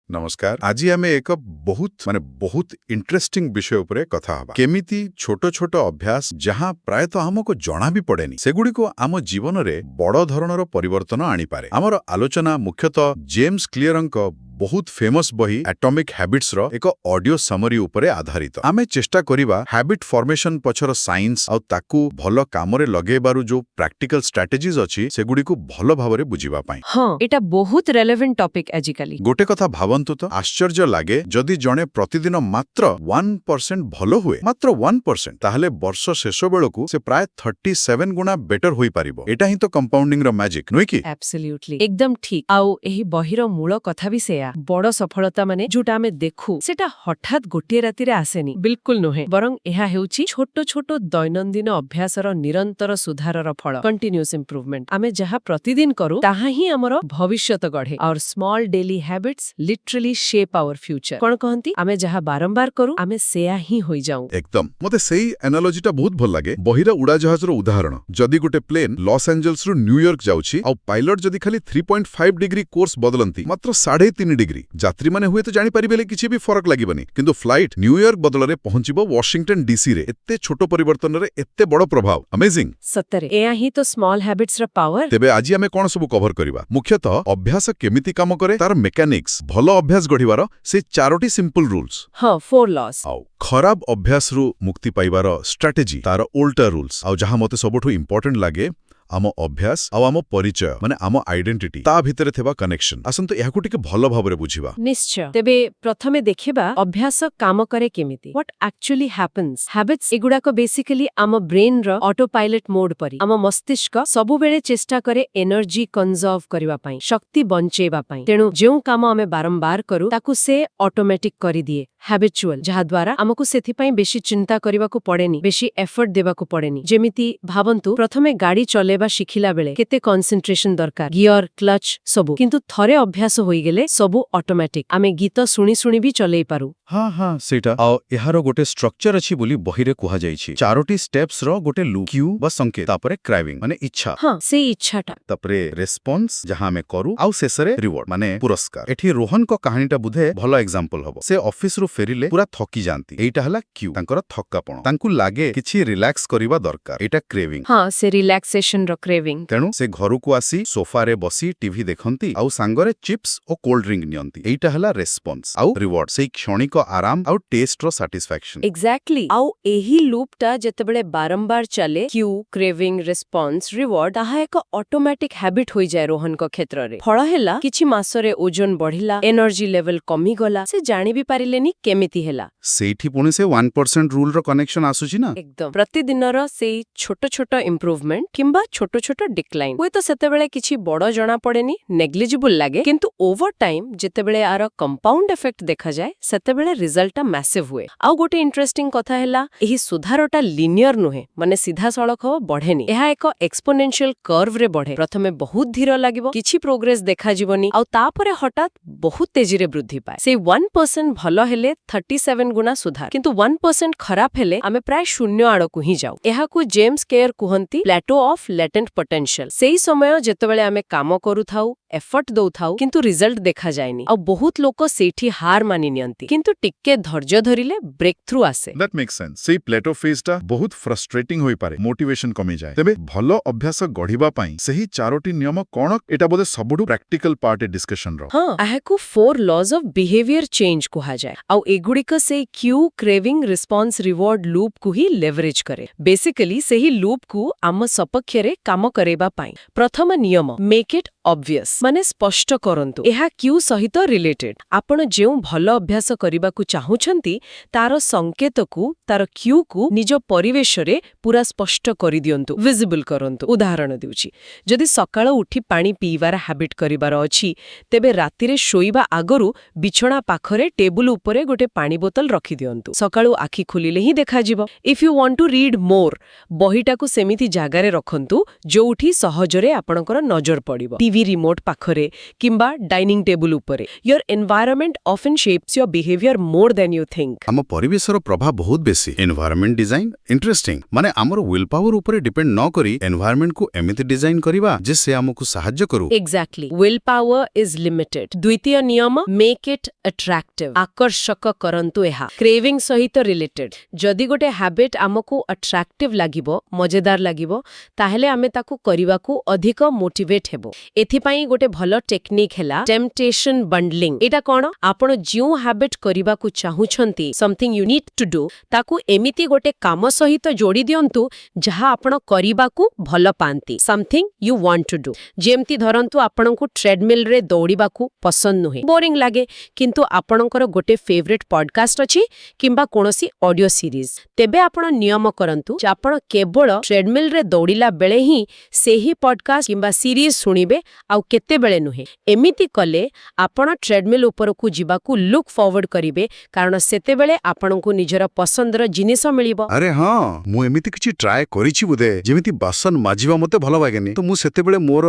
नमस्कार। आज आम एक बहुत इंटरेस्टिंग विषय उपरे कथा हबा। केमिति छोट छोट अभ्यास जहां प्रायतः हमको जना भी पड़ेनी सेगुडी को आम जीवन रे बड़ धरणर परिवर्तन आनी पारे। आमर आलोचना मुख्यतः जेम्स क्लियरंक बहुत फेमस बही एटॉमिक हैबिट्स रो एक ऑडियो समरी उपरे आधारित। आमे चेष्टा करिबा हैबिट फॉर्मेशन पछर साइंस आ ताकू भलो कामरे लगेबारु जो प्रैक्टिकल स्ट्रेटजीज अछि सेगुडी को भलो भाबरे बुझिबा पाई। हां, एटा बहुत रेलेवेंट टॉपिक आजिकाली। गोटे कथा भावंतु तो आश्चर्य लागे जदि जणे प्रतिदिन मात्र 1% भलो हुए, मात्र 1%, ताहले वर्ष शेष बेलकू से प्राय 37 गुना बेटर होई पारिबो। एटा ही तो कंपाउंडिंग रो मैजिक नुई की? एब्सोल्युटली, एकदम ठीक। आउ एही बहिरो मूल कथा भी सेया। बड़ सफलता माने जोटा आमे देखु सेटा हठात गोटे राति रे आसेनी, बिल्कुल नोहे, बरং एहा हेउची छोट छोट दैनंदिन अभ्यासर निरंतर सुधारर फल, कंटिन्यूअस इंप्रूवमेंट। आमे जहा प्रतिदिन करू ताहा ही हमर भविष्यत गढे। और small daily habits literally shape our future. कोन कहंती आमे जहा बारंबार करू आमे सेया ही होई जाऊ। एकदम मते सेही एनालॉजीटा बहुत भल लागे। बहिरा उड़ा जहाजर उदाहरण, जदि गोटे प्लेन लॉस एंजल्स रु न्यूयॉर्क जाउची आ पायलट जदि खाली 3.5 डिग्री कोर्स बदलंती मात्र 3.5 डिग्री, यात्री माने हुए तो जानि परिबेले किछि भी फरक लागिबनी, किंतु फ्लाइट न्यूयॉर्क बदलरे पहुंचिबो वाशिंगटन डीसी रे। एत्ते छोट परिवर्तन रे एत्ते बड़ प्रभाव, अमेजिंग। सत्तरे एया ही तो स्मॉल हैबिट्स रा पावर। तेबे आज आमे कोन सब कवर करिबा? मुख्यतः अभ्यास केमिति काम करे, तार मेकानिक्स, भलो अभ्यास गढिबार से 4टी सिंपल रूल्स। हां, 4 लॉस। आउ खराब अभ्यास रु मुक्ति पाइबार स्ट्रेटेजी, तार उल्टा रूल्स। आउ जहां मते सबठु इंपोर्टेंट लागे आम अभ्यास आ आम परिचय माने आम आइडेंटिटी ता भितरे थेबा कनेक्शन। आसंतो याकु टिके भलो भाबरे बुझिबा। निश्चय। तेबे प्रथमे देखिबा अभ्यास काम करे केमिति, व्हाट एक्चुअली हैपेंस। हैबिट्स एगुडा को बेसिकली आम ब्रेन रो ऑटो पायलट मोड परी। आम मस्तिष्क सबु बेले चेष्टा करे एनर्जी कंजर्व करिवा पई, शक्ति बंचेबा पई। तेनु जेउ काम आमे बारंबार करू ताकू से ऑटोमेटिक करि दिए, हैबिचुअल, जहा द्वारा हमकु सेथि पई बेसी चिंता करिवा को पड़ेनी, बेसी एफर्ट देबा को पड़ेनी। जेमिति भावंतु प्रथमे गाड़ी चलेबा शिखिला बेले केते कंसंट्रेशन दरकार, गियर, क्लच सबु, किंतु थरे अभ्यास होई गेले सबु ऑटोमेटिक। आमे गीत सुनी सुनी भी चलेई पारू। हाँ सेटा आ एहारो गोटे स्ट्रक्चर अछि बोली बहिरे कुहा जाईछि। 4टी स्टेप्स रो गोटे लूप, क्यू बा संकेत, तापरे क्राइविंग माने इच्छा, हां से इच्छाटा, तापरे रेस्पॉन्स जहां में करू, आउ शेषरे रिवॉर्ड माने पुरस्कार। एठी रोहन को कहानीटा बुधे भलो एग्जांपल हबो। से ऑफिस रु फेरिले पूरा थकी जांती, एटा हला क्यू, तांकर थक्कापण, तांकु लागे किछि रिलैक्स करिवा दरकार, एटा क्रेविंग। हां से रिलैक्सेशन रो क्रेविंग। तेणु से घरु को आसी सोफा रे बसी टीवी देखंती आउ सांगरे चिप्स और कोल्ड ड्रिंक नियंती, एटा हला रेस्पॉन्स। आउ रिवॉर्ड से क्षणिक आराम आउ टेस्ट रो सैटिस्फैक्शन। एग्जैक्टली। आउ एही लूपटा जेतेबेले बारंबार चले, क्यू, क्रेविंग, रेस्पॉन्स, रिवॉर्ड, ताहा एक ऑटोमेटिक हैबिट होई जाय रोहन को क्षेत्र रे। फळ हेला किछि मासरे ओजन बढ़िला, एनर्जी लेवल कमी गला, से जानि भी पारिलेनी केमिति हेला। सेठी पुणी से 1% रूल रो कनेक्शन आसुची ना। एकदम प्रतिदिनर सेई छोट छोट इंप्रूवमेंट किंबा छोट छोट डिक्लाइन हुए तो सेतेबेले किछि बड़ जणा पड़ेनी, नेग्लिजिबल लागे, किंतु ओवर टाइम जेतेबेले आर कंपाउंड इफेक्ट देखा जाय सेतेबेले रिजल्टटा मैसिव हुए। आउ गोटे इंटरेस्टिंग कथा हेला, एही सुधारटा लिनियर नुहे, माने सीधा सड़क बढ़ेनी, एहा एक एक्सपोनेंशियल कर्व रे बढ़े। प्रथमे बहुत धीर लागिबो, किछि प्रोग्रेस देखा जीवनी, आउ तापरे हठात बहुत तेजी रे वृद्धि पाए। से 1% भलो हेले 37 गुना सुधार, किंतु 1% खराब हेले आमे प्राय शून्य आड़कु ही जाऊ। एहाकु जेम्स केयर कुहंती प्लेटो ऑफ लेटेंट पोटेंशियल। सेही समय जेतेबेले आमे काम करू थाउ, एफर्ट दउ थाउ, किंतु रिजल्ट देखा जायनी। आ बहुत लोक सेठी हार मानि नियंती, किंतु टिक्के धैर्य धरिले ब्रेक थ्रू आसे। That makes sense. सेही प्लेटो फेजटा बहुत फ्रस्ट्रेटिंग होई पारे, मोटिवेशन कमी जाय। तेबे भलो अभ्यास गढिबा पई सेही 4टी नियम कोन, एटा बोधे सबडु प्रैक्टिकल पार्ट ए डिस्कशन रो। हां, आहाकु 4 लॉज ऑफ बिहेवियर चेंज कुहा जाय। आउ एगुडिक से Q, craving, response, reward loop को ही लेवरेज करे। बेसिकली सेही लूप को आम सपक्षरे काम करेबा पई प्रथम नियम, मेक इट ऑब्वियस, माने स्पष्ट करंतु। एहा क्यू सहित रिलेटेड। आपण जेउ भलो अभ्यास करिबाकु चाहुछंती तार संकेत को, तार क्यू को निज परिवेश रे पूरा स्पष्ट करि दियंतु, विजिबल करंतु। उदाहरण देउची, जदि सकाळ उठी पानी पीवार हैबिट करिबार अछि, तेबे राति रे शोइबा आगरु बिछणा पाखरे टेबुल उपरे गोटे पानी बोतल रखि दियंतु। सकाळु आखि खोलिले ही देखा जिवो। If you want to read more, बहिटा को सेमिति जागारे रखंतु जोउठी सहजरे आपणकर नजर पड़िबो। टीवी टीवी रिमोट पाखरे किंबा डाइनिंग टेबल उपरे your environment often shapes your behaviour more than you think आम परिवेशर प्रभाव बहुत बेसी एनवायरनमेंट डिजाइन इंटरेस्टिंग माने आमर विल पावर ऊपर डिपेंड न करी एनवायरनमेंट को एमिति डिजाइन करिवा जे से हमकु सहाय्य करू exactly will power is limited द्वितीय नियम मेक इट अट्रैक्टिव आकर्षक करंतु एहा क्रेविंग सहित रिलेटेड जदि गोटे हैबिट आमको अट्रैक्टिव लागिबो मजेदार लागिबो ताहेले आमे ताकू करिवाकू अधिक मोटिवेट हेबो एथिपाई गोटे भलो टेक्निक हैला टेम्पटेशन बंडलिंग एटा कोन आपण जिउ हैबिट करिवाकू चाहुछंती something you need to do ताकू एमिति गोटे काम सहित जोड़ी दियंतु जहा आपण करिवाकू भलो पांती something you want to do जेमती धरंतु आपणको ट्रेडमिल रे दौड़िबाकू पसंद नुहे बोरिंग लागे किंतु आपणकर गोटे फेवरेट पॉडकास्ट अछि किंबा कोनोसी ऑडियो सीरीज तेबे आपण नियम करंतु जे आपण केवल ट्रेडमिल रे दौड़िला बेले ही सेही पॉडकास्ट किंबा सीरीज सुनिबे आउ केते बेले नुहे एमिति कले आपण ट्रेडमिल उपरकू जिबाकू लुक फॉरवर्ड करिवे कारण सेते बेले आपणको निजर पसंदर जिनिस मिलिबो अरे हाँ मु एमिति किछि ट्राई करिछि बुदे जेमिति बासन माजिबा मते भलो लागेनी तो मु सेते बेले मोर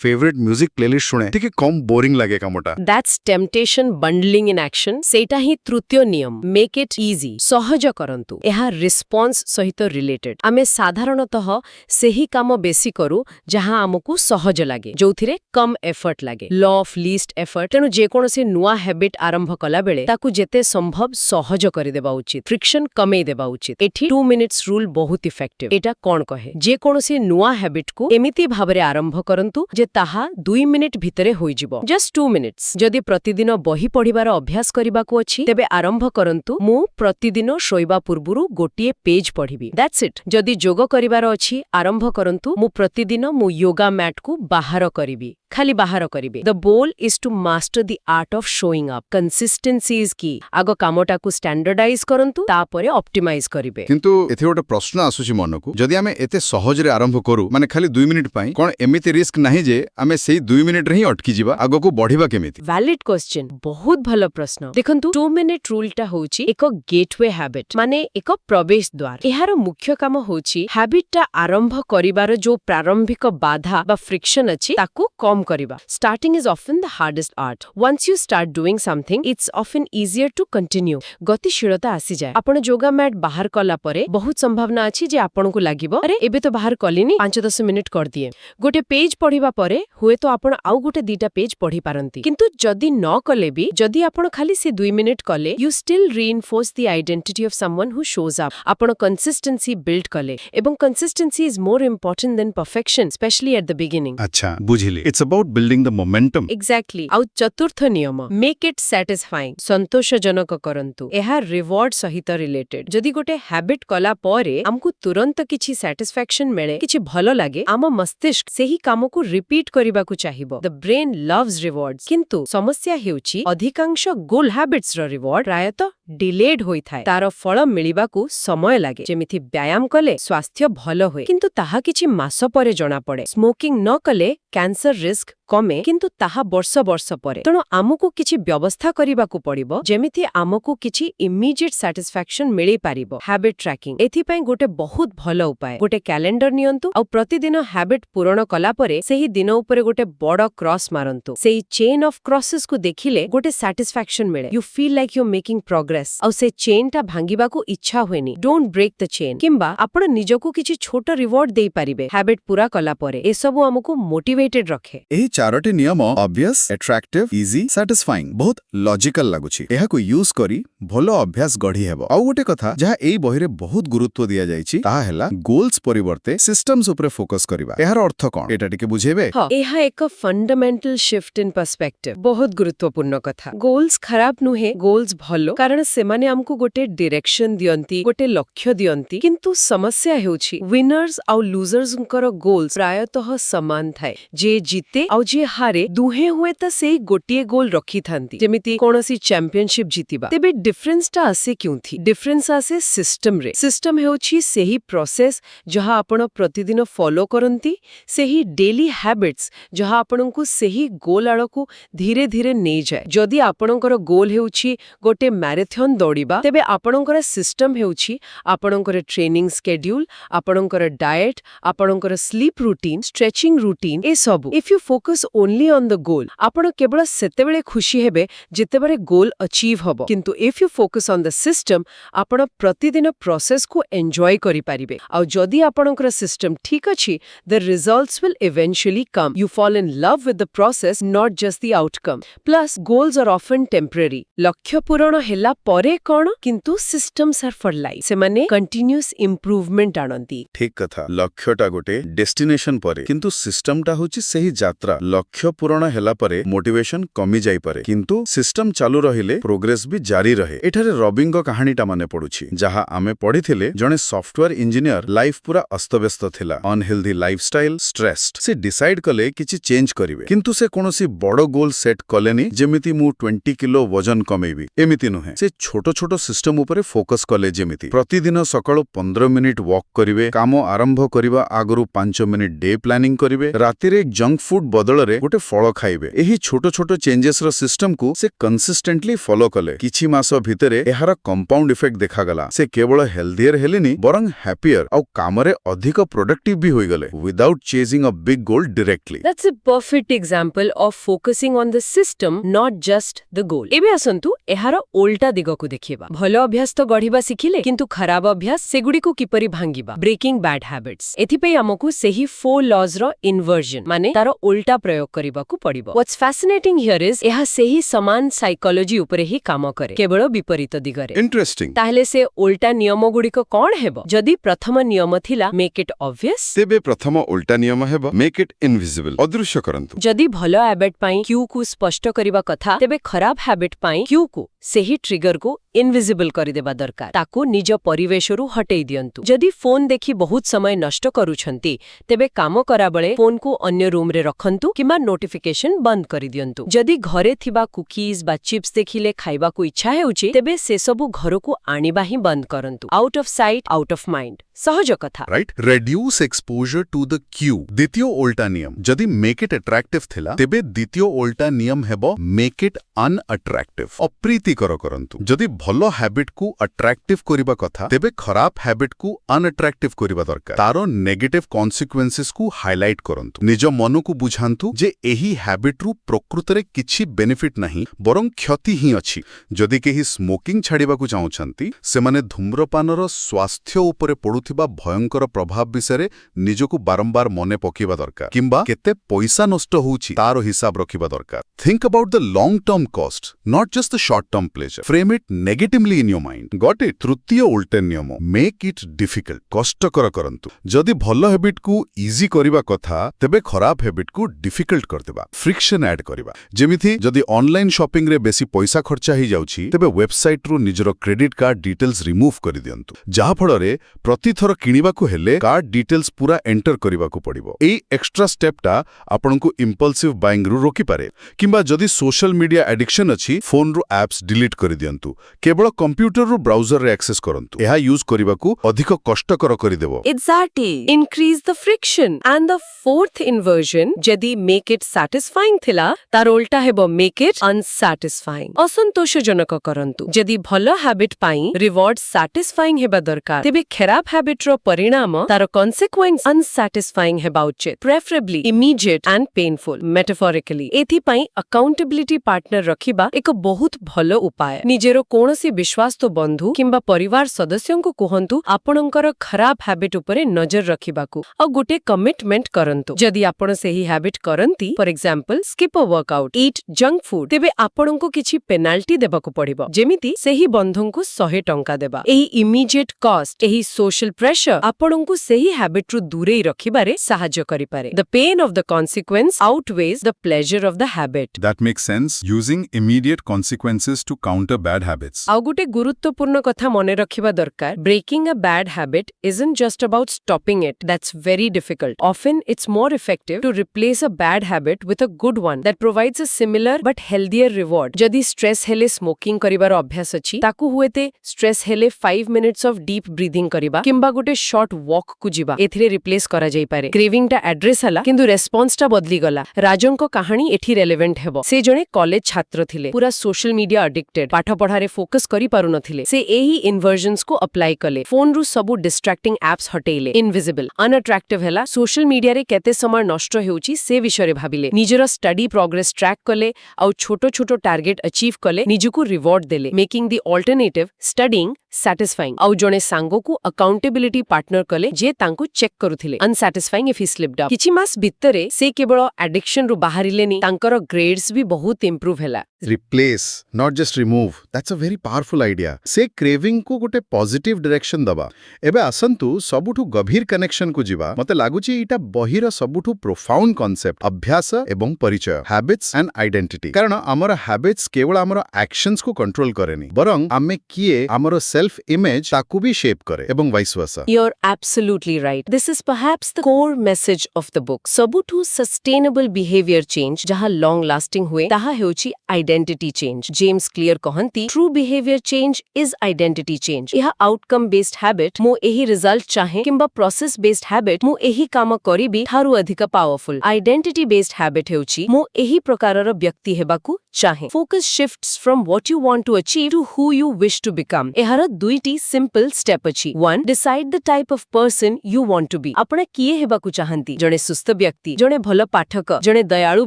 फेवरेट म्यूजिक प्लेलिस्ट सुने ठीक कम बोरिंग लागे कामटा that's temptation bundling in action सेटा ही तृतीय नियम मेक इट इजी सहज करंतु एहा रिस्पांस सहित रिलेटेड आमे साधारणतः सेही काम बेसी करू जहां हमकू सहज लागे जोथिरे कम एफर्ट लागे लॉ ऑफ लीस्ट एफर्ट तेनु जे कोनोसी नुआ हैबिट आरंभ कला बेले ताकू जेते संभव सहज करि देबा उचित फ्रिक्शन कमे देबा उचित एठी 2 मिनिट्स रूल बहुत इफेक्टिव एटा कोन कहे जे कोनोसी नुआ हैबिट को एमिति भाबरे आरंभ करंतु जे ताहा 2 मिनिट भितरे होई जिवो जस्ट 2 मिनिट्स जदि प्रतिदिन बही पढिबार अभ्यास करिबाकू अछि तेबे आरंभ करंतु मु प्रतिदिन शोइबा पूर्वरु गोटिए पेज पढिबी दैट्स इट जदि जोग करिबार अछि आरंभ करंतु मु प्रतिदिन मु योगा मैट को बाहर करिबी खाली बाहर करिबे the goal is to master the art of showing up consistency is key आगो कामटा को स्टैंडर्डाइज करंतु तापरे ऑप्टिमाइज करिबे किंतु एथे गोटे प्रश्न आसुची मनकू जदि आमे एते सहज रे आरंभ करू माने खाली 2 मिनिट पई कोन एमिति रिस्क नाही जे आमे सेही 2 मिनिट रे ही अटकी जिबा आगो को बढ़िबा केमिति वैलिड क्वेश्चन बहुत भलो प्रश्न देखंतु 2 मिनिट रूल टा होची एक गेटवे हैबिट माने एक प्रवेश द्वार एहार मुख्य काम होची हैबिट टा आरंभ करिबार जो प्रारंभिक बाधा बा फ्रिक्शन अछि ताकू कम करिबा starting is often the hardest part once you start doing something it's often easier to continue गतिशीलता आसी जाय आपण योगा मैट बाहर कला परे बहुत संभावना अछि जे आपण को लागिबो अरे एबे तो बाहर कलिनी 5-10 मिनिट कर दिए गोटे पेज पढिबा परे हुए तो आपण आउ गोटे दीटा पेज पढी पारंती किंतु जदि न कले भी जदि आपण खाली से 2 मिनिट कले you still reinforce the identity of someone who shows up आपण कंसिस्टेंसी बिल्ड कले एवं consistency is more important than perfection specially at the beginning अच्छा बुझिली it's about building the momentum exactly आउ चतुर्थ नियम मेक इट सैटिस्फाइंग संतोषजनक करंतु एहा रिवॉर्ड सहित रिलेटेड जदि गोटे हैबिट कला परे हमकु तुरंत किछि सैटिस्फैक्शन मिले किछि भलो लागे आम मस्तिष्क सेही काम को रिपीट करिबा को चाहिबो द ब्रेन लव्स रिवॉर्ड्स किंतु समस्या हेउची अधिकांश गोल हैबिट्स रो रिवॉर्ड प्रायतः डिलेड होई थाए तार फल मिलिबा को समय लागे जेमिथि व्यायाम कले स्वास्थ्य भलो होय किंतु ताहा किछि मास परे जणा पड़े स्मोकिंग न कले कैंसर रिस्क कमे किंतु ताहा वर्ष वर्ष परे तणो आमको किछि व्यवस्था करिबाकू पड़िबो जेमिथि आमको किछि इमीडिएट सैटिस्फैक्शन मिली पारिबो हैबिट ट्रैकिंग एथि पय गोटे बहुत भलो उपाय गोटे कैलेंडर नियंतु आ प्रतिदिन हैबिट पूर्ण कला परे सेही दिन ऊपर गोटे बड़ क्रॉस मारंतु सेही चेन ऑफ क्रॉसेस को देखिले गोटे सैटिस्फैक्शन मिले you feel like you making progress आ से चेन टा भांगिबाकू इच्छा होएनी डोंट ब्रेक द चेन किंबा आपण निजको किछि छोट रिवॉर्ड देई पारिबे हैबिट पूरा कला परे ए सब हमको मोटिवेटेड रखे एही चारोटी नियम ऑब्वियस अट्रैक्टिव इजी सैटिस्फाइंग बहुत लॉजिकल लागुछि एहाकू यूज करी भलो अभ्यास गढ़ी हेबो आउ गोटे कथा जहा एई बहिरे बहुत गुरुत्व दिया जायछि ताहा हैला गोल्स परिवर्ते सिस्टम्स ऊपर फोकस करबा एहार अर्थ कोन एटा टिके बुझेबे एहा एक फंडामेंटल शिफ्ट इन पर्सपेक्टिव बहुत गुरुत्वपूर्ण कथा गोल्स खराब नुहे गोल्स भलो कारण सेमाने हमकू गोटे डायरेक्शन दियंती गोटे लक्ष्य दियंती किंतु समस्या हेउछि विनर्स आउ लूजर्स कर गोल्स प्रायतः समान थाए जे जीते आउ जे हारे दुहे हुए त सेही गोटिए गोल रखी थांती जेमिति कोनोसी चैंपियनशिप जीतिबा तेबे डिफरेंस टा आसे क्यूंथी डिफरेंस आसे सिस्टम रे सिस्टम हेउछि सेही प्रोसेस जहा आपण प्रतिदिन फॉलो करंती सेही डेली हैबिट्स जहा आपणको सेही गोल आड़को धीरे धीरे नै जाय जदि आपणकर गोल हेउछि गोटे मैराथन दौड़िबा तेबे आपणकर सिस्टम हेउछि आपणकर ट्रेनिंग शेड्यूल आपणकर डाइट आपणकर स्लीप रूटीन स्ट्रेचिंग रूटीन ए सब if you focus focus only on the goal, आपण केवळ सेतेबेले खुशी हेबे जेतेबेले गोल अचीव हबो, किंतु if you focus on the system, आपण प्रतिदिन प्रोसेस को एन्जॉय करि पारिबे। आ जदि आपणकर सिस्टम ठीक अछि, the results will eventually come. You fall in love with the process, not just the outcome. Plus, goals are often temporary. लक्ष्य पूରଣ हेला परे कोन, किंतु systems are for life. से माने continuous improvement आणंती। ठीक कथा। लक्ष्यटा गोटे डेस्टिनेशन परे, किंतु सिस्टमटा होची सही यात्रा। लक्ष्य पूरण हेला परे मोटिवेशन कमी जाई पारे, किंतु सिस्टम चालू रहिले प्रोग्रेस भी जारी रहे। एठारे रबिंग कहानीटा माने पडुछि, जहा आमे पढिथिले जणे सॉफ्टवेयर इंजीनियर लाइफ पूरा अस्तव्यस्त थिला, अनहेल्दी लाइफस्टाइल, स्ट्रेस्ड। से डिसाइड कले किछि चेंज करिवे, किंतु से कोनोसी बड़ गोल सेट कलेनी जेमिति मु 20 किलो वजन कमेबी, एमिति नुहे। से छोटो छोटो सिस्टम उपरे फोकस कले, जेमिति प्रतिदिन सकाळो 15 मिनिट वॉक करिवे, काम आरंभ करिवा आगरु 5 मिनिट डे प्लानिंग करिवे, रातिरे जंक फूड बदलरे गोटे फळ खाइबे। एही छोटो छोटो चेंजेस रो सिस्टम को से कंसिस्टेंटली फॉलो कले। किछि मास भितरे एहार कंपाउंड इफेक्ट देखा गला। से केवल हेल्दियर हेलेनी बरंग हैप्पियर और कामरे अधिक प्रोडक्टिव भी होई गले, without chasing a big goal directly. That's a perfect example of focusing on the system, not just the goal. एबे असंतु एहार ओल्टा दिगकु देखिबा। भलो अभ्यास तो गढिबा सिखिले, किंतु खराब अभ्यास सेगुडी को किपरि भांगिबा। Breaking bad habits. एथिपई हमकु सेही 4 लॉज रो इन्वर्जन माने तारो ओल्टा प्रयोग करिबाकु पड़िबो। What's fascinating here is एहा सेही समान साइकोलॉजी उपरे ही काम करे, केवल विपरीत दिगरे। इंटरेस्टिंग। ताहले से ओल्टा नियम गुडी को कोन हेबो? जदि प्रथम नियम थिला मेक इट ऑब्वियस, तेबे प्रथम उल्टा नियम हेबो मेक इट इनविजिबल, अदृश्य करंतु। जदि भलो हैबिट पाई क्यू को स्पष्ट करिबा कथा, तेबे खराब हैबिट पाई क्यू को सेही ट्रिगर को इनविजिबल करि देबा दरकार। ताको निज परिवेशरु हटेई दियंतु। जदि फोन देखि बहुत समय नष्ट करूछंती, तेबे काम करा बळे फोन को अन्य रूम रे रखंतु किबा नोटिफिकेशन बंद करि दियंतु। जदि घरे थिबा कुकीज बा चिप्स देखिले खाइबा को इच्छा हेउची, तेबे से सबु घर को आनिबा ही बंद करंतु। Out of sight out of mind, सहज कथा, right. Reduce exposure to the cue. द्वितीय ओल्टा नियम जदि मेक इट अट्रैक्टिव थिला, तेबे द्वितीय ओल्टा नियम हेबो मेक इट अनअट्रैक्टिव, अप्रीतिकर करंतु। जदि भलो हैबिट को अट्रैक्टिव करिबा कथा, तेबे खराब हैबिट को अनअट्रैक्टिव करिबा दरकार। तारो नेगेटिव कॉन्सिक्वेंसेस को हाइलाइट करंतु। निज मन को बुझांतु जे एही हैबिट रु प्रकृतरे किछि बेनिफिट नहीं, बरं क्षति ही अछि। जदि केही स्मोकिंग छाडिबा को चाहुछंती, सेमाने धूम्रपानर स्वास्थ्य उपरे पडुथिबा भयंकर प्रभाव विषय निजको बारंबार मने पकेबा दरकार, किंबा केते पैसा नष्ट होउछि तारो हिसाब रखिबा दरकार। Think about the long term cost, not just the short term pleasure. Frame it negatively in your mind. Got it. तृतीय उल्टे नियम मेक इट डिफिकल्ट, कष्टकर करंतु। जदि भलो हैबिट को इजी करिबा कथा, तेबे खराब हैबिट को डिफिकल्ट करदेबा, फ्रिक्शन ऐड करिबा। जेमिथि जदि ऑनलाइन शॉपिंग रे बेसी पैसा खर्चा ही जाउछि, तेबे वेबसाइट रु निजरो क्रेडिट कार्ड डिटेल्स रिमूव करि दियंतु, जाहा फଳରେ प्रति थर किनिबा को हेले कार्ड डिटेल्स पूरा एंटर करिबा को पड़िबो। एई एक्स्ट्रा स्टेपटा आपनकु इंपल्सिव बाइंग रु रोकी पारे। किंबा जदि सोशल मीडिया एडिक्शन अछि, फोन रु एप्स डिलीट करि दियंतु, केवल कंप्यूटर रु ब्राउजर रे एक्सेस करंतु। एहा यूज करिबा को अधिक कष्टकर करि देबो। Exactly. Increase the friction. And the fourth inversion, जदि make it satisfying थिला, तार उल्टा हेबो make it unsatisfying, असंतोषजनक करंतु। जदि भलो हैबिट पाई रिवॉर्ड satisfying हेबा दरकार, तेबे खराब हैबिट रो परिणाम तार consequence unsatisfying हेबा उचित, preferably immediate and painful, metaphorically। एथि पाई accountability partner रखिबा एक बहुत भलो उपाय। निजेरो कोनोसी विश्वास तो बंधु किंबा परिवार सदस्यों को कहंतु आपणकर खराब हैबिट उपरे नजर रखिबाकू, आ गुटे कमिटमेंट करंतु। जदि आपण सेही हैबिट करंती, for example skip a workout, eat junk food, तेबे आपणको किछि पेनाल्टी देबाकू पड़िबो, जेमिति सेही बंधुंकु 100 टंका देबा। एही इमीडिएट कॉस्ट, एही सोशल प्रेशर आपणको सेही हैबिट रु दूरेई रखिबारे सहाय्य करि पारे। The pain of the consequence outweighs the pleasure of the habit. That makes sense. Using immediate consequences to counter bad habits. आउ गुटे गुरुत्वपूर्ण कथा मने रखिबा दरकार, breaking a bad habit isn't just about stopping it. That's very difficult. Often it's more effective to replace a bad habit with a good one that provides a similar but healthier reward. जदि stress हेले smoking करिबार अभ्यास अछि, ताकू हुएते stress हेले 5 minutes of deep breathing करिबा किंबा गुटे short walk कु जिबा, एथिरे रिप्लेस करा जाई पारे। क्रेविंग टा एड्रेस हला, किंतु रेस्पॉन्स टा बदली गला। राजंको कहानी एठी रेलेवेंट हेबो। से जणे कॉलेज छात्र थिले, पूरा सोशल मीडिया एडिक्टेड, पाठ पढ़ारे फोकस करि पारु नथिले से एही इन्वर्जन्स को अप्लाई कले फोन रु सबु डिस्ट्रैक्टिंग एप्स हटेइले इनविजिबल अनअट्रैक्टिव हैला सोशल मीडिया रे केते समय नष्ट हेउची से विषय रे भाबिले निजर स्टडी प्रोग्रेस ट्रैक कले आउ छोटो छोटो टारगेट अचीव कले निजको रिवॉर्ड देले making the alternative studying satisfying आउ जणे सांगो को अकाउंटेबिलिटी पार्टनर कले जे तांको चेक करूथिले unsatisfying if he slipped up किछि मास भितरे से केवल एडिक्शन रु बाहरिलेनी तांकर ग्रेड्स भी बहुत इंप्रूव हैला replace not just remove that's a very powerful idea से क्रेविंग को गोटे पॉजिटिव डायरेक्शन दबा एबे आसंतु सबुठु गभीर कनेक्शन को जिबा मते लागुची इटा बहिर सबुठु प्रोफाउंड कांसेप्ट अभ्यास एवं परिचय हैबिट्स एंड आइडेंटिटी कारण हमर हैबिट्स केवल हमर एक्शंस को कंट्रोल करेनी बरং आमे किए हमर सेल्फ इमेज ताकू भी शेप करे एवं vice versa You're absolutely right. This is perhaps the core message of the book. सबुठु sustainable behavior change जहा long lasting हुए ताहा हेउची identity change. James Clear कहंती true behavior change is identity change. यह outcome based habit मो एही result चाहे किंबा process based habit मो एही काम करिबी थारु अधिक powerful. Identity based habit हेउची मो एही प्रकारर व्यक्ति हेबाकू चाहे. Focus shifts from what you want to achieve to who you wish to become. एहार दुईटी simple step अछि. 1. Decide the type of person you want to be. आपण किए हेबाकू चाहंती. जणे सुस्त व्यक्ति, जणे भल पाठक, जणे दयाळु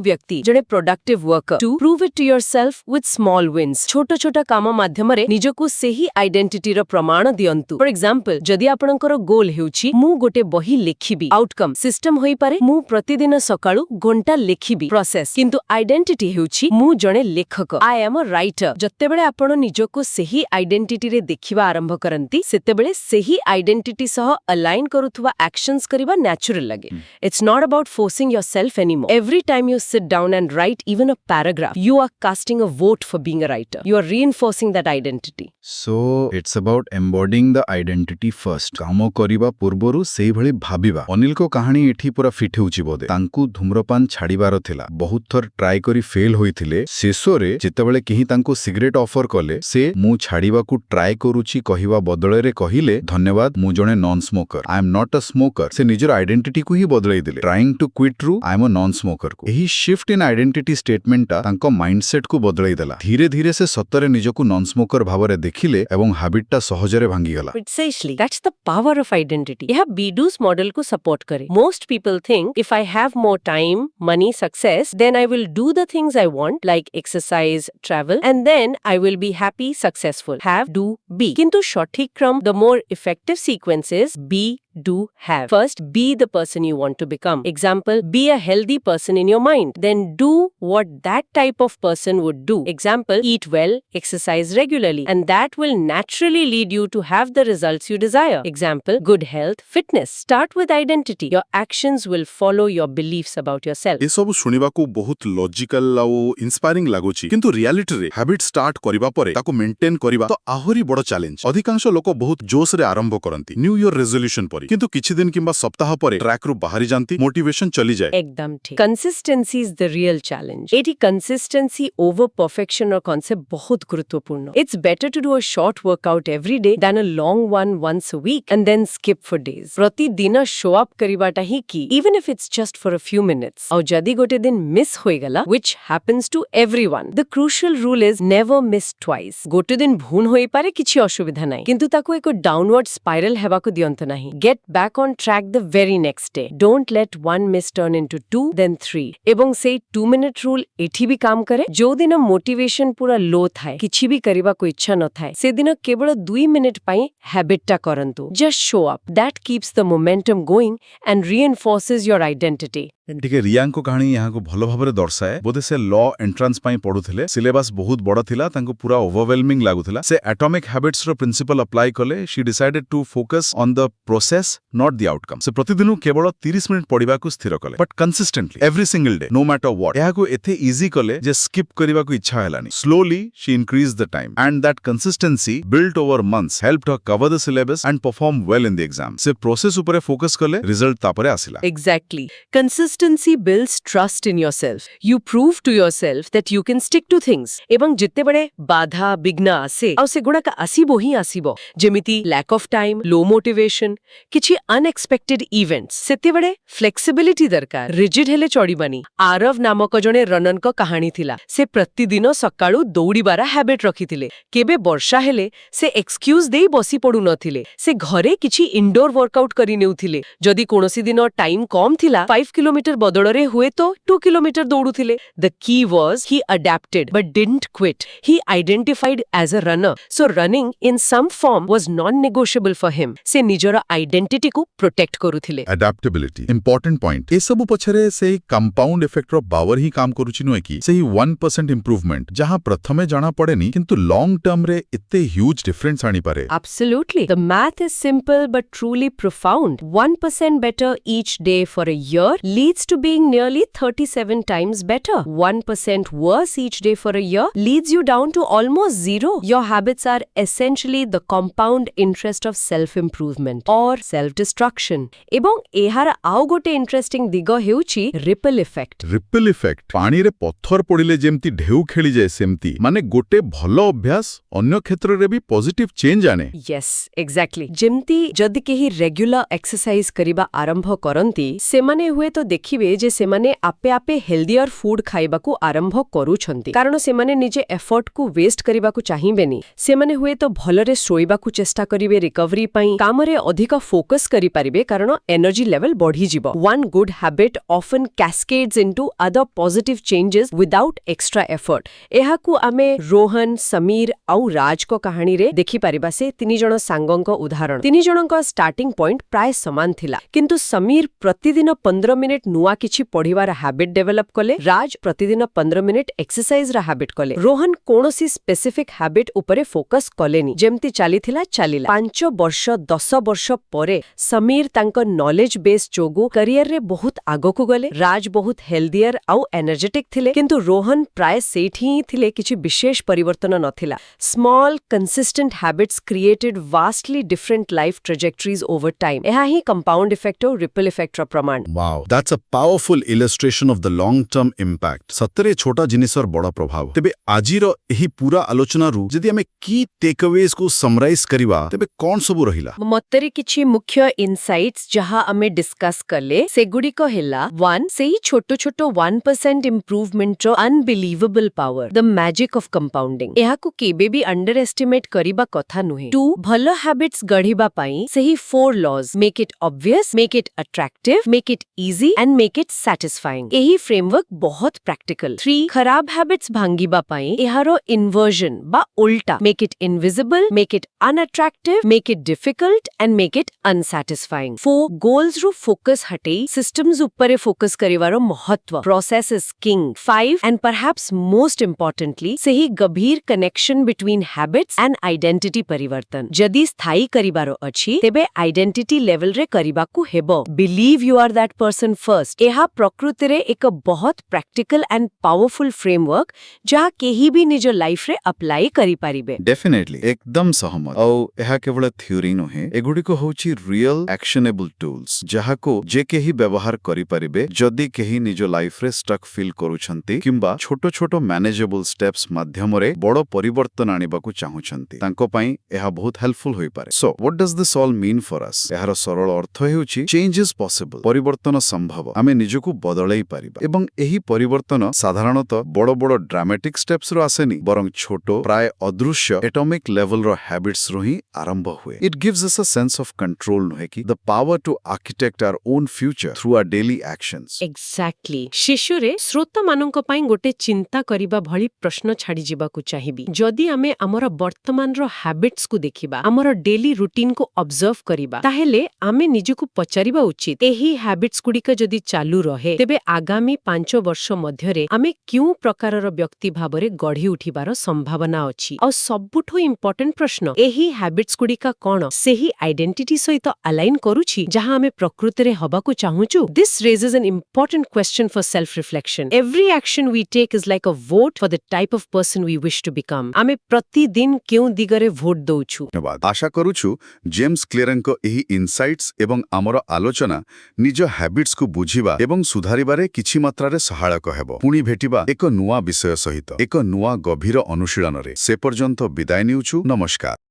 व्यक्ति, जणे productive worker. 2. Prove it to yourself with small wins. छोटा छोटा काम माध्यमरे निजको सेही आइडेंटिटी र प्रमाण दियंतु. फॉर एग्जांपल जदि आपणकर गोल हेउची मु गोटे बही लेखिबी. आउटकम सिस्टम होई पारे मु प्रतिदिन सकाळु घंटा लेखिबी. प्रोसेस किंतु आइडेंटिटी हेउची मु जणे लेखक. I am a writer. जत्तेबेले आपण निजको सेही आइडेंटिटी रे देखिबा आरंभ करंती सेतेबेले सेही आइडेंटिटी सह अलाइन करूथवा एक्शंस करिबा नेचुरल लगे. It's not about forcing yourself anymore. Every time you sit down and write even a paragraph you are casting a vote for being a writer. You are reinforcing that identity. So it's about embodying the identity first काम करिबा पूर्वरु सेही भଳି भाबिबा. अनिल को कहानी एठी पूरा fit होउची बोदे. तांकू धूम्रपान छाड़ीबार थिला. बहुत थर ट्राई करी फेल होइथिले. शेषरे जेतेबेले केही तांको सिगरेट ऑफर कले से मु छाड़ीबा को ट्राई करूची कहिबा बदଳରେ कहिले धन्यवाद मु जणे non smoker I am not a smoker. से निजर आइडेंटिटी को ही बदलाई दिले. ट्राइंग टू क्विट रु I am a non smoker को एही शिफ्ट इन आइडेंटिटी स्टेटमेंट ता तांको माइंडसेट को बदलाई देला. धीरे धीरे से सतरे निजको नॉन स्मोकर भावरे देखिले एवं हैबिट ता सहजरे भांगी गला. Precisely. That's the power of identity. यह Bedu's मॉडल को सपोर्ट करे. Most people think if I have more time, money, success, then I will do the things I want like exercise, travel, and then I will be happy, successful. Have, do, be. किंतु सठिक क्रम, the more effective sequence is be, do, have. First, be the person you want to become. Example, be a healthy person in your mind. Then do what that type of person would do. Example, eat well, exercise regularly. And that will naturally lead you to have the results you desire. Example, good health, fitness. Start with identity. Your actions will follow your beliefs about yourself. ए सब सुनिबाकू बहुत logical आउ inspiring लागुची किंतु reality रे habit start करिबा परे ताको maintain करिबा तो आहुरी बड़ चैलेंज. अधिकांश लोक बहुत जोश रे आरंभ करंती न्यू ईयर रेजोल्यूशन परी किंतु किछि दिन किंबा सप्ताह परे ट्रैक रु बाहरी जानती मोटिवेशन चली जाए. एकदम ठीक. Consistency is the real challenge. एटी कंसिस्टेंसी ओवर परफेक्शन और कॉन्सेप्ट बहुत गुरुत्वपूर्ण. It's better to do a short workout every day than a long one once a week and then skip for days. प्रतिदिन show up करिबाटा ही key even if it's just for a few minutes. और जदी गोटे दिन miss होई गला which happens to everyone. The crucial rule is never miss twice. गोटे दिन भून होई पारे किछि असुविधा नाही किंतु ताको एको डाउनवर्ड स्पाइरल हेबाको दियंत नाही. Get back on track the very next day. Don't let one miss turn into 2, then 3. एवं से 2-minute rule एठी भी काम करे. जो दिन मोटिवेशन पूरा लो थाए किछि भी करिबा को इच्छा न थाए से दिन केवल 2 मिनिट पाई हैबिट टा करंतु. Just show up. That keeps the momentum going and reinforces your identity. टिके रियांको कहानी यहाँ को भलो भाबरे दर्शाए. बोधे से लॉ एंट्रांस पाई पढुथिले. सिलेबस बहुत बड़ थिला. तांको पूरा ओवरवेलमिंग लागुथिला. से एटॉमिक हैबिट्स रो प्रिंसिपल अप्लाई कले. She decided to focus on the process not the outcome. से प्रतिदिन केवल 30 मिनिट पढिबा को स्थिर कले but consistently every single day no matter what. यहाँ को एथे इजी कले जे स्किप करिबा को इच्छा हेलानी. Slowly she increase the time and that consistency built over months helped her cover the syllabus and perform well in the exam. से process ऊपर फोकस कले रिजल्ट तापरे आसिला. Exactly. Consistency Consistency builds trust in yourself. You prove to yourself that you can stick to things. ଏବଂ ଯେତେବେଳେ ବାଧା ବିଘ୍ନ ଆସେ ଆଉ ସେଗୁଡାକ ଆସିବ ହିଁ ଆସିବ ଯେମିତି lack of time, low motivation, କିଛି unexpected events ସେତେବେଳେ flexibility ଦରକାର rigid ହେଲେ ଚଳିବନି। ଆରବ ନାମକ ଜଣେ ରନରଙ୍କ କାହାଣୀ ଥିଲା। ସେ ପ୍ରତିଦିନ ସକାଳୁ ଦୌଡ଼ିବାର ହ୍ୟାବିଟ୍ ରଖିଥିଲେ। କେବେ ବର୍ଷା ହେଲେ ସେ ଏକ୍ସକ୍ୟୁଜ ଦେଇ ବସି ପଡୁନଥିଲେ। ସେ ଘରେ କିଛି ଇନଡୋର ୱାର୍କଆଉଟ କରି ନେଉଥିଲେ। ଯଦି କୌଣସି ଦିନ ଟାଇମ୍ କମ୍ ଥିଲା 5 କିଲୋମିଟର ବଦଳରେ ହୁଏତ 2 kilometre ଦୌଡୁଥିଲେ। The key was he adapted but didn't quit. He identified as a runner. So running in some form was non-negotiable for him. ସେ ନିଜର ଆଇଡେଣ୍ଟିଟିକୁ ପ୍ରୋଟେକ୍ଟ କରୁଥିଲେ। ଆଡାପ୍ଟେବିଲିଟି ଇମ୍ପୋର୍ଟାଣ୍ଟ ପଏଣ୍ଟ। ଏସବୁ ପଛରେ ସେଇ କମ୍ପାଉଣ୍ଡ ଇଫେକ୍ଟର ପାୱାର ହିଁ କାମ କରୁଛି ନୁହେଁ କି? ସେହି 1% ଇମ୍ପ୍ରୁଭମେଣ୍ଟ ଯାହା ପ୍ରଥମେ ଜଣାପଡ଼େନି କିନ୍ତୁ ଲଙ୍ଗ ଟର୍ମରେ ଏତେ ହ୍ୟୁଜ୍ ଡିଫରେନ୍ସ ଆଣିପାରେ। Absolutely. The math is simple but truly profound. 1% better each day for a year leads to being nearly 37 times better. 1% worse each day for a year leads you down to almost zero. Your habits are essentially the compound interest of self-improvement or self-destruction. ଏବଂ ଏହାର ଆଉ ଗୋଟେ interesting ଦିଗ ହେଉଛି ripple effect. Ripple effect ପାଣିରେ ପଥର ପଡ଼ିଲେ ଯେମିତି ଢେଉ ଖେଳିଯାଏ ସେମିତି ମାନେ ଗୋଟେ ଭଲ ଅଭ୍ୟାସ ଅନ୍ୟ କ୍ଷେତ୍ରରେ ବି ପଜିଟିଭ ଚେଞ୍ଜ ଆଣେ। Yes, exactly. ଯେମିତି ଯଦି କେହି ରେଗୁଲାର ଏକ୍ସରସାଇଜ କରିବା ଆରମ୍ଭ କରନ୍ତି ସେମାନେ ହୁଏତ ଦେଖିବେ ଯେ ସେମାନେ ଆପେ ଆପେ ହେଲ୍ଦିୟର ଫୁଡ୍ ଖାଇବାକୁ ଆରମ୍ଭ କରୁଛନ୍ତି କାରଣ ସେମାନେ ନିଜେ ଏଫର୍ଟକୁ ୱେଷ୍ଟ କରିବାକୁ ଚାହିଁବେନି। ସେମାନେ ହୁଏତ ଭଲରେ ଶୋଇବାକୁ ଚେଷ୍ଟା କରିବେ ରିକଭରି ପାଇଁ କାମରେ ଅଧିକ ଫୋକସ୍ କରିପାରିବେ କାରଣ ଏନର୍ଜି ଲେଭେଲ ବଢିଯିବ। One good habit often cascades into other positive changes without extra effort. ଏହାକୁ ଆମେ ରୋହନ, ସମୀର ଆଉ ରାଜଙ୍କ କାହାଣୀରେ ଦେଖିପାରିବା। ସେ ତିନି ଜଣ ସାଙ୍ଗଙ୍କ ଉଦାହରଣ। ତିନି ଜଣଙ୍କ ଷ୍ଟାର୍ଟିଂ ପଏଣ୍ଟ ପ୍ରାୟ ସମାନ ଥିଲା କିନ୍ତୁ ସମୀର ପ୍ରତିଦିନ 15 ମିନିଟ୍ ନୂଆ କିଛି ପଢିବାର ହ୍ୟାବିଟ୍ ଡେଭେଲପ କଲେ। ରାଜ ପ୍ରତିଦିନ 15 ମିନିଟ୍ ଏକ୍ସରସାଇଜର ହ୍ୟାବିଟ୍ କଲେ। ରୋହନ କୌଣସି ସ୍ପେସିଫିକ୍ ହ୍ୟାବିଟ୍ ଉପରେ ଫୋକସ୍ କଲେନି ଯେମିତି ଚାଲିଥିଲା ଚାଲିଲା। 5 ବର୍ଷ 10 ବର୍ଷ ପରେ ସମୀର ତାଙ୍କ ନଲେଜ ବେସ୍ ଯୋଗୁଁ କ୍ୟାରିୟରରେ ବହୁତ ଆଗକୁ ଗଲେ। ରାଜ ବହୁତ ହେଲ୍ଦିୟର ଆଉ ଏନର୍ଜେଟିକ୍ ଥିଲେ କିନ୍ତୁ ରୋହନ ପ୍ରାୟ ସେଇଠି ହିଁ ଥିଲେ କିଛି ବିଶେଷ ପରିବର୍ତ୍ତନ ନଥିଲା। Small consistent habits created vastly different life trajectories over time. ଏହା ହିଁ କମ୍ପାଉଣ୍ଡ ଇଫେକ୍ଟ ଓ ରିପଲ୍ ଇଫେକ୍ଟର ପ୍ରମାଣ। Wow, that's a powerful illustration of the long-term impact. ସତରେ ଛୋଟ ଜିନିଷର ବଡ଼ ପ୍ରଭାବ। ତେବେ ଆଜିର ଏହି ପୁରା ଆଲୋଚନାରୁ ଯଦି ଆମେ କି ଟେକ୍ଅୱେଜକୁ ସମରାଇଜ କରିବା ତେବେ କ'ଣ ସବୁ ରହିଲା? ମତରେ କିଛି ମୁଖ୍ୟ ଇନସାଇଟ୍ସ ଯାହା ଆମେ ଡିସ୍କସ୍ କଲେ ସେଗୁଡ଼ିକ ହେଲା 1. ସେଇ ଛୋଟ ଛୋଟ 1% ଇମ୍ପ୍ରୁଭମେଣ୍ଟର unbelievable power the magic of compounding. ଏହାକୁ କେବେ ବି ଅଣ୍ଡର ଏଷ୍ଟିମେଟ୍ କରିବା କଥା ନୁହେଁ। 2. ଭଲ ହ୍ୟାବିଟ୍ସ ଗଢ଼ିବା ପାଇଁ ସେହି 4 laws make it obvious, make it attractive, make it easy and make it satisfying. ଏହି ଫ୍ରେମୱାର୍କ ବହୁତ ପ୍ରାକ୍ଟିକାଲ। 3. ଖରାପ ହ୍ୟାବିଟ୍ସ ଭାଙ୍ଗିବା ପାଇଁ ଏହାର ଇନଭର୍ଜନ ବା ଉଲ୍ଟା make it invisible, make it unattractive, make it difficult and make it unsatisfying. 4. ଗୋଲ୍ସରୁ focus ହଟେଇ ସିଷ୍ଟମ୍ସ ଉପରେ ଫୋକସ୍ କରିବାର ମହତ୍ତ୍ୱ process is king. 5. And perhaps most importantly ସେହି ଗଭୀର connection between habits and identity ପରିବର୍ତ୍ତନ ଯଦି ସ୍ଥାୟୀ କରିବାର ଅଛି ତେବେ ଆଇଡେଣ୍ଟିଟି ଲେଭେଲରେ କରିବାକୁ ହେବ। Believe you are that person first. ଏହା ପ୍ରକୃତିରେ ଏକ ବହୁତ ପ୍ରାକ୍ଟିକାଲ ଆଣ୍ଡ ପାୱାରଫୁଲ ଫ୍ରେମୱାର୍କ ଯାହା କେହି ବି ନିଜ ଲାଇଫରେ ଆପ୍ଲାଏ କରିପାରିବେ। ଡେଫିନେଟଲି ଏକଦମ ସହମତ। ଆଉ ଏହା କେବଳ ଥିଓରି ନୁହେଁ, ଏଗୁଡ଼ିକ ହେଉଛି ରିଅଲ ଆକ୍ସନେବଲ ଟୁଲ୍ସ ଯାହାକୁ ଯେ କେହି ବ୍ୟବହାର କରିପାରିବେ ଯଦି କେହି ନିଜ ଲାଇଫରେ ଷ୍ଟକ୍ ଫିଲ୍ କରୁଛନ୍ତି କିମ୍ବା ଛୋଟ ଛୋଟ ମ୍ୟାନେଜେବଲ ଷ୍ଟେପ୍ସ ମାଧ୍ୟମରେ ବଡ଼ ପରିବର୍ତ୍ତନ ଆଣିବାକୁ ଚାହୁଁଛନ୍ତି। ତାଙ୍କ ପାଇଁ ଏହା ବହୁତ ହେଲ୍ପଫୁଲ ହୋଇପାରେ। So what does this all mean for us? ଏହାର ସରଳ ଅର୍ଥ ହେଉଛି ଚେଞ୍ଜ ଇଜ୍ ପସିବଲ। ପରିବର୍ତ୍ତନ ସମ୍ଭବ। ଆମେ ନିଜକୁ ବଦଳାଇ ପାରିବା ଏବଂ ଏହି ପରିବର୍ତ୍ତନ ସାଧାରଣତଃ ବଡ଼ ବଡ଼ ଡ୍ରାମାଟିକ୍ ଷ୍ଟେପ୍ସରୁ ଆସେନି ବରଂ ଛୋଟ ପ୍ରାୟ ଅଦୃଶ୍ୟ ଏଟମିକ୍ ଲେଭେଲର ହ୍ୟାବିଟ୍ସରୁ ହିଁ ଆରମ୍ଭ ହୁଏ। ଇଟ୍ ଗିଭ୍ସ ଅସ୍ ଅ ସେନ୍ସ ଅଫ୍ କଣ୍ଟ୍ରୋଲ ନୁହେଁ କି? The power to architect our own future through our daily actions. Exactly. ଶେଷରେ ଶ୍ରୋତାମାନଙ୍କ ପାଇଁ ଗୋଟେ ଚିନ୍ତା କରିବା ଭଳି ପ୍ରଶ୍ନ ଛାଡ଼ିଯିବାକୁ ଚାହିଁବି। ଯଦି ଆମେ ଆମର ବର୍ତ୍ତମାନର ହ୍ୟାବିଟ୍ସକୁ ଦେଖିବା, ଆମର ଡେଲି ରୁଟିନକୁ ଅବଜର୍ଭ କରିବା, ତାହେଲେ ଆମେ ନିଜକୁ ପଚାରିବା ଉଚିତ ଏହି ହ୍ୟାବିଟ୍ସଗୁଡ଼ିକ ଯଦି ଚାଲୁ ରହେ ତେବେ ଆଗାମୀ 5 ବର୍ଷ ମଧ୍ୟରେ ଆମେ କେଉଁ ପ୍ରକାରର ବ୍ୟକ୍ତି ଭାବରେ ଗଢ଼ି ଉଠିବାର ସମ୍ଭାବନା ଅଛି? ଆଉ ସବୁଠୁ ଇମ୍ପୋର୍ଟାଣ୍ଟ ପ୍ରଶ୍ନ, ଏହି ହ୍ୟାବିଟ୍ସଗୁଡ଼ିକ କ'ଣ ସେହି ଆଇଡେଣ୍ଟିଟି ସହିତ ଆଲାଇନ୍ କରୁଛି ଯାହା ଆମେ ପ୍ରକୃତରେ ହବାକୁ ଚାହୁଁଛୁ? This raises an important question for self-reflection. Every action we take is like a vote for the type of person we wish to become. ଆମେ ପ୍ରତିଦିନ କେଉଁ ଦିଗରେ ଭୋଟ ଦଉଛୁ? ଧନ୍ୟବାଦ। ଆଶା କରୁଛୁ ଜେମ୍ସ କ୍ଲିୟରଙ୍କ ଏହି ଇନସାଇଟ୍ସ ଏବଂ ଆମର ଆଲୋଚନା ନିଜ ହ୍ୟାବିଟ୍ସକୁ ବୁଝିବା ଏବଂ ସୁଧାରିବାରେ କିଛି ମାତ୍ରାରେ ସହାୟକ ହେବ। ପୁଣି ଭେଟିବା ଏକ ନୂଆ ବିଷୟ ସହିତ ଏକ ନୂଆ ଗଭୀର ଅନୁଶୀଳନରେ। ସେ ପର୍ଯ୍ୟନ୍ତ ବିଦାୟ ନେଉଛୁ। ନମସ୍କାର।